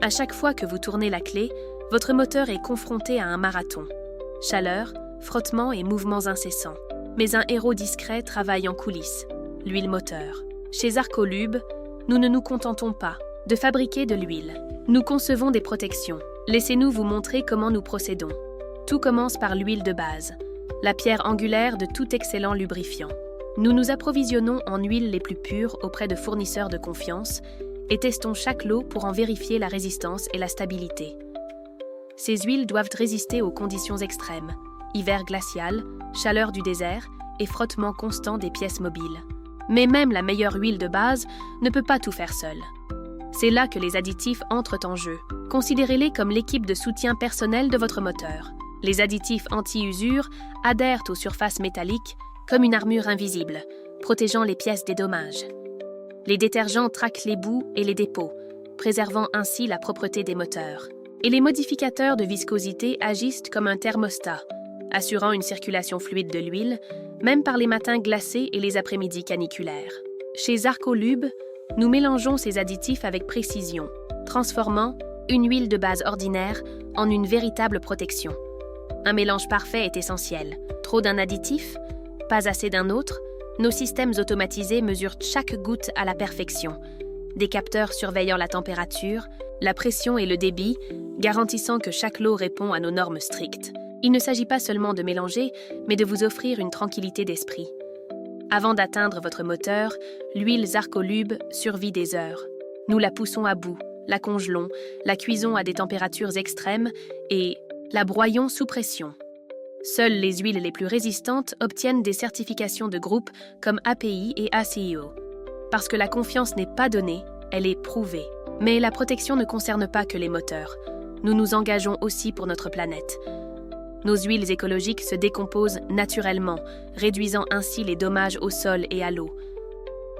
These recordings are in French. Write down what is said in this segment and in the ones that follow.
À chaque fois que vous tournez la clé, votre moteur est confronté à un marathon. Chaleur, frottement et mouvements incessants. Mais un héros discret travaille en coulisses, l'huile moteur. Chez Arcolube, nous ne nous contentons pas de fabriquer de l'huile. Nous concevons des protections. Laissez-nous vous montrer comment nous procédons. Tout commence par l'huile de base, la pierre angulaire de tout excellent lubrifiant. Nous nous approvisionnons en huiles les plus pures auprès de fournisseurs de confiance et testons chaque lot pour en vérifier la résistance et la stabilité. Ces huiles doivent résister aux conditions extrêmes, hiver glacial, chaleur du désert et frottement constant des pièces mobiles. Mais même la meilleure huile de base ne peut pas tout faire seule. C'est là que les additifs entrent en jeu. Considérez-les comme l'équipe de soutien personnel de votre moteur. Les additifs anti-usure adhèrent aux surfaces métalliques comme une armure invisible, protégeant les pièces des dommages. Les détergents traquent les boues et les dépôts, préservant ainsi la propreté des moteurs. Et les modificateurs de viscosité agissent comme un thermostat, assurant une circulation fluide de l'huile, même par les matins glacés et les après-midi caniculaires. Chez Arcolube, nous mélangeons ces additifs avec précision, transformant une huile de base ordinaire en une véritable protection. Un mélange parfait est essentiel. Trop d'un additif, pas assez d'un autre, nos systèmes automatisés mesurent chaque goutte à la perfection. Des capteurs surveillant la température, la pression et le débit, garantissant que chaque lot répond à nos normes strictes. Il ne s'agit pas seulement de mélanger, mais de vous offrir une tranquillité d'esprit. Avant d'atteindre votre moteur, l'huile Arcolube survit des heures. Nous la poussons à bout, la congelons, la cuisons à des températures extrêmes et la broyons sous pression. Seules les huiles les plus résistantes obtiennent des certifications de groupe comme API et ACIO. Parce que la confiance n'est pas donnée, elle est prouvée. Mais la protection ne concerne pas que les moteurs. Nous nous engageons aussi pour notre planète. Nos huiles écologiques se décomposent naturellement, réduisant ainsi les dommages au sol et à l'eau.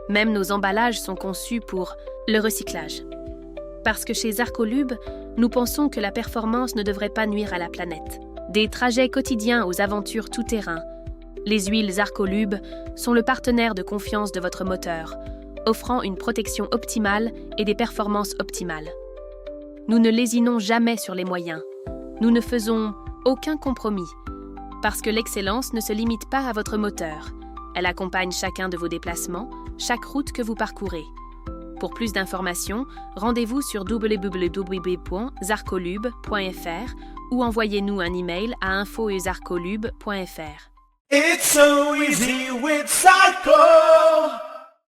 Même nos emballages sont conçus pour le recyclage. Parce que chez Arcolube, nous pensons que la performance ne devrait pas nuire à la planète. Des trajets quotidiens aux aventures tout-terrain, les huiles Arcolube sont le partenaire de confiance de votre moteur, offrant une protection optimale et des performances optimales. Nous ne lésinons jamais sur les moyens. Nous ne faisons aucun compromis, parce que l'excellence ne se limite pas à votre moteur. Elle accompagne chacun de vos déplacements, chaque route que vous parcourez. Pour plus d'informations, rendez-vous sur www.zarcolube.fr ou envoyez-nous un email à info@zarcolube.fr. It's so easy with Zarco.